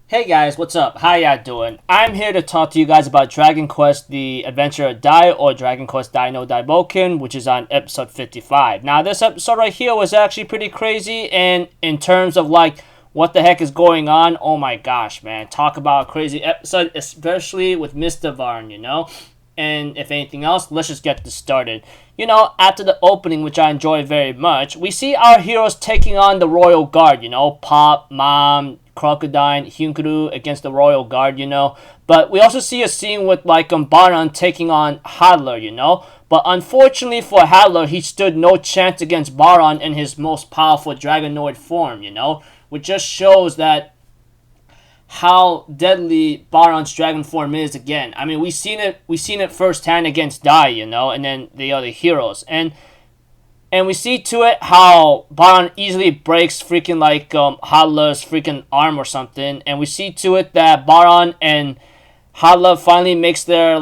Hey guys, what's up? How ya doing? I'm here to talk to you guys about Dragon Quest The Adventure of Dai, or Dragon Quest Dai no Daibouken, Boken, which is on episode 55. Now this episode right here was actually pretty crazy, and in terms of like what the heck is going on, oh my gosh, man. Talk about a crazy episode, especially with Mr. Varn, And if anything else, let's just get this started. After the opening, which I enjoy very much, we see our heroes taking on the Royal Guard, Pop, Mom, Crocodile, Hyunkuru against the Royal Guard, But we also see a scene with Baron taking on Hadler, But unfortunately for Hadler, he stood no chance against Baron in his most powerful Dragonoid form, Which just shows that how deadly Baron's dragon form is again. I mean, we've seen it firsthand against Dai, and then the other heroes. And we see to it how Baron easily breaks freaking Hadler's freaking arm or something. And we see to it that Baron and Hadler finally makes their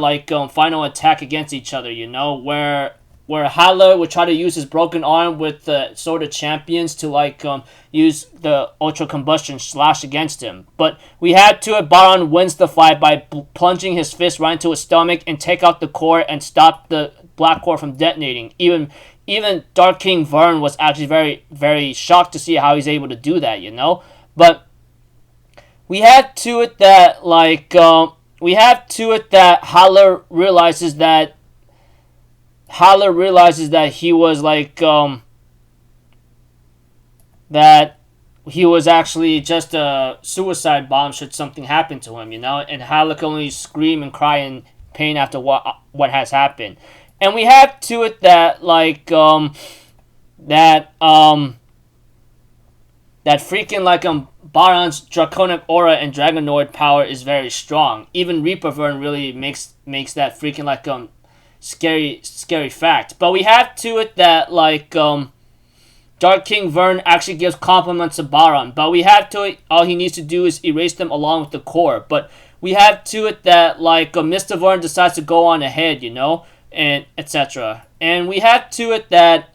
final attack against each other, where Hadler would try to use his broken arm with the Sword of Champions to use the Ultra Combustion Slash against him. But we had to it, Baron wins the fight by plunging his fist right into his stomach and take out the core and stop the Black Core from detonating. Even Dark King Vern was actually very, very shocked to see how he's able to do that, But we had to it that Hadler realizes that he was that he was actually just a suicide bomb should something happen to him, And Hadler can only scream and cry in pain after what has happened. And we have to it that that freaking Baron's draconic aura and Dragonoid power is very strong. Even Reaper Vern really makes that freaking scary fact. But we have to it that Dark King Vern actually gives compliments to Baron. But we have to it all he needs to do is erase them along with the core. But we have to it that Mr. Vern decides to go on ahead, and etc. And we have to it that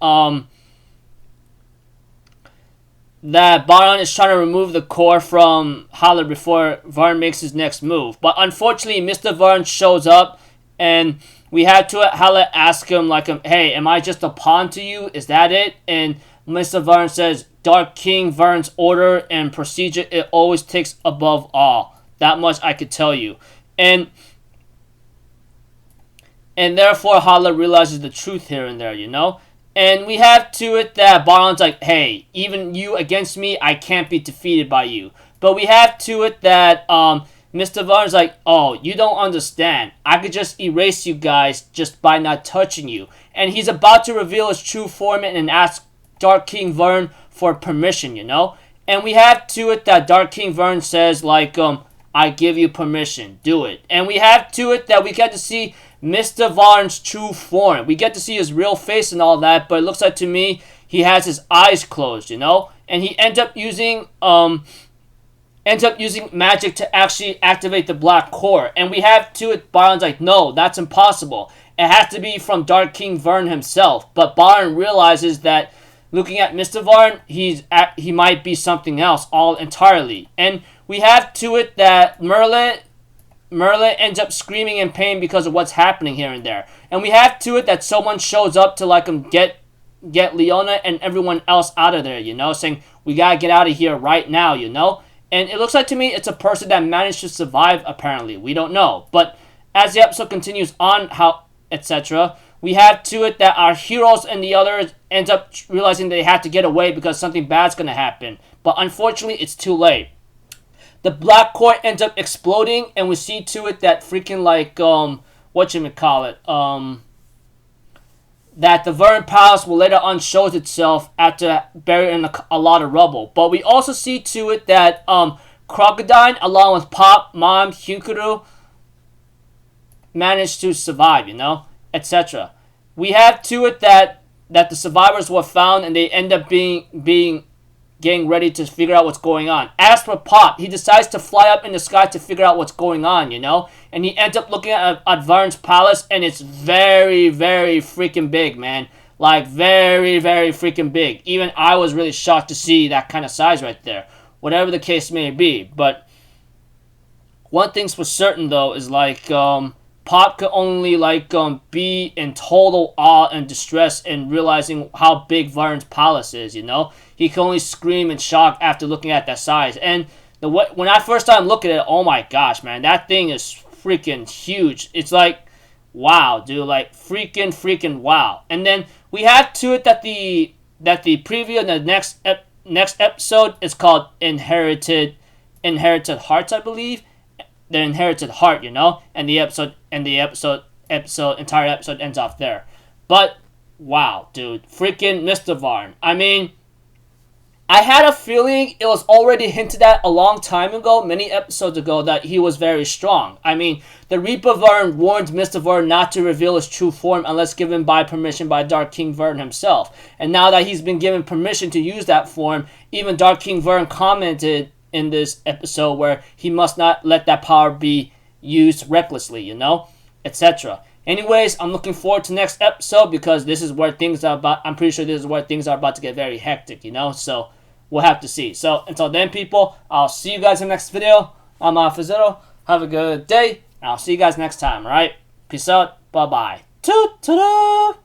that Baron is trying to remove the core from Hadler before Vern makes his next move. But unfortunately, Mr. Vern shows up, and we had to it. Hadler ask him hey, am I just a pawn to you? Is that it? And Mr. Vern says, Dark King Vern's order and procedure, it always takes above all. That much I could tell you. And therefore, Hadler realizes the truth here and there, And we have to it that Baron's hey, even you against me, I can't be defeated by you. But we have to it that Mr. Vern's oh, you don't understand. I could just erase you guys just by not touching you. And he's about to reveal his true form and ask Dark King Vern for permission, And we have to it that Dark King Vern says I give you permission, do it. And we have to it that we get to see Mr. Varn's true form. We get to see his real face and all that, but it looks like to me he has his eyes closed, And he ends up using magic to actually activate the Black Core. And we have to it, Baron's no, that's impossible. It has to be from Dark King Vern himself. But Baron realizes that looking at Mr. Varn, he might be something else all entirely. And we have to it that Merle ends up screaming in pain because of what's happening here and there. And we have to it that someone shows up to get Leona and everyone else out of there, saying, we gotta get out of here right now, And it looks like to me it's a person that managed to survive, apparently. We don't know. But as the episode continues on, how etc., we have to it that our heroes and the others end up realizing they have to get away because something bad's gonna happen. But unfortunately, it's too late. The Black Core ends up exploding, and we see to it that freaking that the Vern Palace will later on shows itself after burying a lot of rubble. But we also see to it that Crocodile, along with Pop, Mom, Hyunkuru, managed to survive, etc. We have to it that the survivors were found, and they end up being getting ready to figure out what's going on. As for Pop, he decides to fly up in the sky to figure out what's going on, And he ends up looking at Vern's palace, and it's very, very freaking big, man. Very, very freaking big. Even I was really shocked to see that kind of size right there. Whatever the case may be. But One thing's for certain though is like Pop could only like be in total awe and distress and realizing how big Vern's palace is. You know, he can only scream in shock after looking at that size. And when I first time looking at it, oh my gosh, man, that thing is freaking huge. It's like, wow, dude, like freaking wow. And then we have to it that the preview in the next episode is called Inherited Hearts, I believe. The Inherited Heart, you know, and the entire episode ends off there. But wow, dude, freaking Mr. Varn. I mean, I had a feeling it was already hinted at a long time ago, many episodes ago, that he was very strong. I mean, the Reaper Vern warned Mr. Vern not to reveal his true form unless given by permission by Dark King Vern himself. And now that he's been given permission to use that form, even Dark King Vern commented in this episode where he must not let that power be used recklessly, you know, etc. Anyways, I'm looking forward to next episode because this is where things are about. I'm pretty sure this is where things are about to get very hectic, you know. So we'll have to see. So until then, people, I'll see you guys in the next video. I'm Alpha Have a good day, and I'll see you guys next time. All right, peace out. Bye bye. Toot toot.